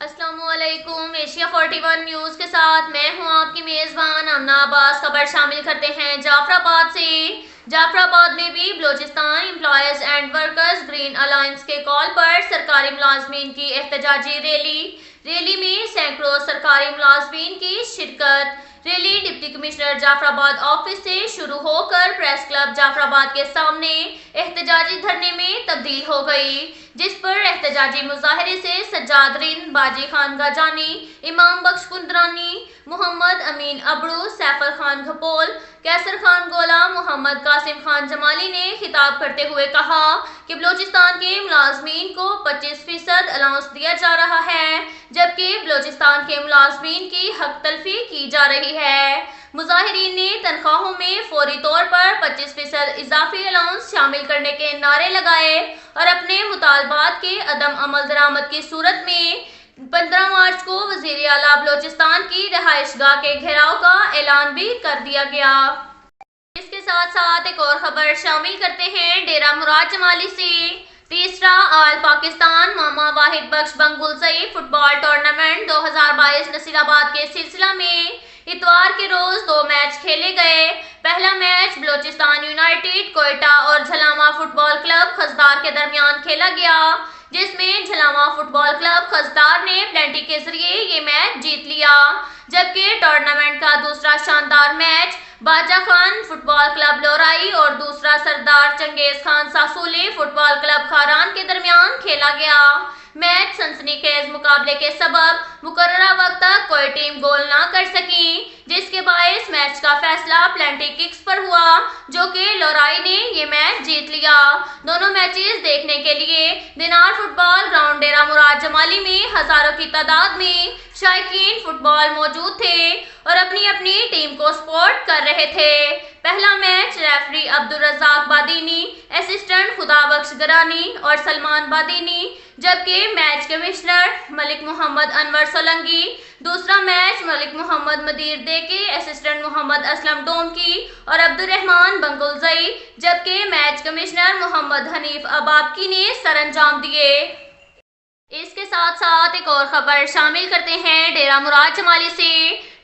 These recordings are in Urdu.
السلام علیکم۔ ایشیا 41 نیوز کے ساتھ میں ہوں آپ کی میزبان امنا عباس۔ خبر شامل کرتے ہیں جعفر آباد سے۔ جعفر آباد میں بھی Balochistan employees and workers green alliance کے کال پر سرکاری ملازمین کی احتجاجی ریلی میں سینکڑوں سرکاری ملازمین کی شرکت۔ ریلی ڈپٹی کمشنر جعفر آباد آفس سے شروع ہو کر پریس کلب جعفر آباد کے سامنے احتجاجی دھرنے میں تبدیل ہو گئی، جس پر احتجاجی مظاہرے سے سجاد رند، باجی خان گاجانی، امام بخش کندرانی، محمد امین ابڑو، سیفر خان گھپول، کیسر خان گولا، محمد قاسم خان جمالی نے خطاب کرتے ہوئے کہا کہ بلوچستان کے ملازمین کو 25% الاؤنس دیا جا رہا ہے، جبکہ بلوچستان کے ملازمین کی حق تلفی کی جا رہی ہے۔ مظاہرین نے تنخواہوں میں فوری طور پر 25% اضافی الاؤنس شامل کرنے کے نعرے لگائے اور اپنے مطالبات کے عدم عمل درآمد کی صورت میں 15 مارچ کو وزیر اعلیٰ بلوچستان کی رہائش گاہ کے گھیراؤ کا اعلان بھی کر دیا گیا۔ اس کے ساتھ ساتھ ایک اور خبر شامل کرتے ہیں ڈیرہ مراد جمالی سے۔ تیسرا آل پاکستان ماما واحد بخش بنگلزئی فٹ بال ٹورنامنٹ 2022 نصیر آباد کے سلسلہ میں اتوار کے روز 2 میچ کھیلے گئے۔ پہلا میچ بلوچستان یونائیٹڈ کوئٹہ اور جھلانواں فٹ بال کلب خضدار کے درمیان کھیلا گیا، جس میں جھلانواں فٹ بال کلب خضدار نے پلنٹی کے ذریعے یہ میچ جیت لیا، جبکہ ٹورنامنٹ کا دوسرا شاندار میچ باجا خان فٹ بال کلب لورائی اور دوسرا سردار چنگیز خان ساسولے فٹ بال کلب کھاران کے درمیان کھیلا گیا۔ میچ سنسنی خیز مقابلے کے سبب مقررہ وقت تک کوئی ٹیم گول نہ کر سکی، جس کے باعث میچ کا فیصلہ پلنٹی ککس پر ہوا، جو کہ لورائی نے یہ میچ جیت لیا۔ دونوں میچز دیکھنے کے لیے دینار فٹ بال گراؤنڈ ڈیرہ مراد جمالی میں ہزاروں کی تعداد میں شائقین فٹ بال موجود تھے اور اپنی اپنی ٹیم کو سپورٹ کر رہے تھے۔ پہلا match referee Abdul Razzaq Badini, assistant Khuda Bakhsh Girani اور سلمان بادینی، جبکہ میچ کمشنر ملک محمد انور سولنگی، دوسرا میچ ملک محمد مدیر دیکے، اسسٹنٹ محمد اسلم ڈومکی اور عبدالرحمان بنگلزئی، جبکہ میچ کمشنر محمد حنیف ابابکی نے سر انجام دیے۔ اس کے ساتھ ساتھ ایک اور خبر شامل کرتے ہیں ڈیرہ مراد جمالی سے۔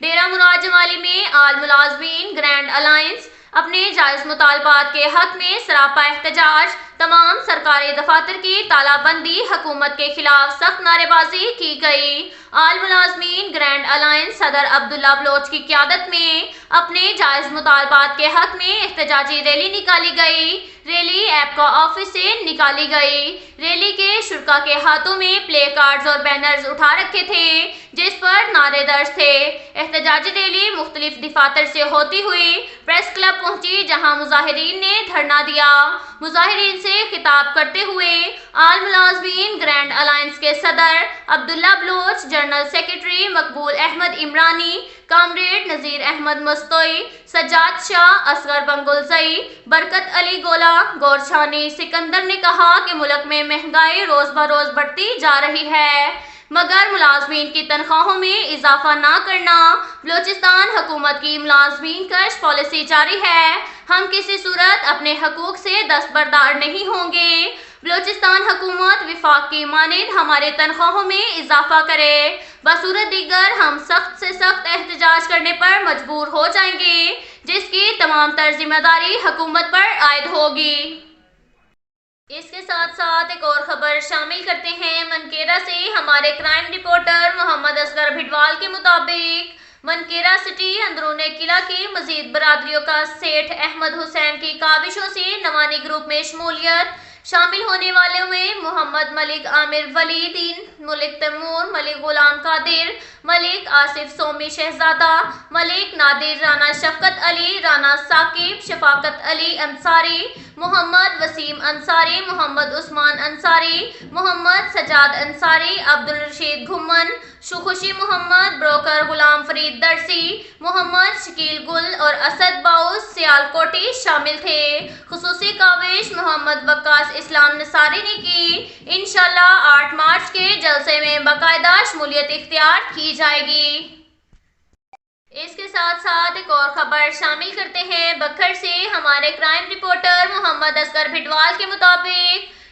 ڈیرہ مراد جمالی میں آل ملازمین گرینڈ الائنس اپنے جائز مطالبات کے حق میں سراپا احتجاج۔ تمام سرکاری دفاتر کی تالہ بندی، حکومت کے خلاف سخت نعرے بازی کی گئی۔ آل ملازمین گرینڈ الائنس صدر عبداللہ بلوچ کی قیادت میں اپنے جائز مطالبات کے حق میں احتجاجی ریلی نکالی گئی۔ ریلی ایپکا آفس سے نکالی گئی۔ ریلی کے شرکاء کے ہاتھوں میں پلے کارڈز اور بینرز اٹھا رکھے تھے، جس پر نعرے درج تھے۔ احتجاجی ریلی مختلف دفاتر سے ہوتی ہوئی پریس کلب پہنچی، جہاں مظاہرین نے دھرنا دیا۔ مظاہرین سے خطاب کرتے ہوئے آل ملازمین گرینڈ الائنس کے صدر عبداللہ بلوچ، جنرل سیکرٹری مقبول احمد عمرانی، کامریڈ نذیر احمد مستوئی، سجاد شاہ، اصغر بنگلزئی، برکت علی گولا، گورچھانی سکندر نے کہا کہ ملک میں مہنگائی روز بروز بڑھتی جا رہی ہے، مگر ملازمین کی تنخواہوں میں اضافہ نہ کرنا بلوچستان حکومت کی ملازمین کش پالیسی جاری ہے۔ ہم کسی صورت اپنے حقوق سے دستبردار نہیں ہوں گے۔ بلوچستان حکومت وفاق کی مانند ہماری تنخواہوں میں اضافہ کرے، بصورت دیگر ہم سخت سے سخت احتجاج کرنے پر مجبور ہو جائیں گے، جس کی تمام تر ذمہ داری حکومت پر عائد ہوگی۔ اس کے ساتھ ساتھ ایک اور خبر شامل کرتے ہیں منکیرا سے۔ ہمارے کرائم رپورٹر محمد اصغر بھٹوال کے مطابق منکیرا سٹی اندرون قلعہ کی مزید برادریوں کا سیٹھ احمد حسین کی کاوشوں سے نوانی گروپ میں شمولیت۔ شامل ہونے والوں میں محمد ملک عامر ولی دین، ملک تیمور، ملک غلام قادر، ملک آصف سومی شہزادہ، ملک نادر، رانا شفقت علی، رانا ثاقب، شفاقت علی انصاری، محمد وسیم انصاری، محمد عثمان انصاری، محمد سجاد انصاری، عبدالرشید گھمن، خوشی محمد، بروکر غلام فرید درسی، محمد شکیل گل اور اسد باؤس سیالکوٹی شامل تھے۔ خصوصی کاوش محمد وقاص اسلام نصاری نے کی۔ انشاءاللہ 8 مارچ کے جلسے میں باقاعدہ شمولیت اختیار کی جائے گی۔ اس کے ساتھ ساتھ ایک اور خبر شامل کرتے ہیں بکھر سے۔ ہمارے کرائم رپورٹر محمد اصغر بھٹوال کے مطابق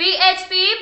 PHP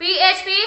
PHP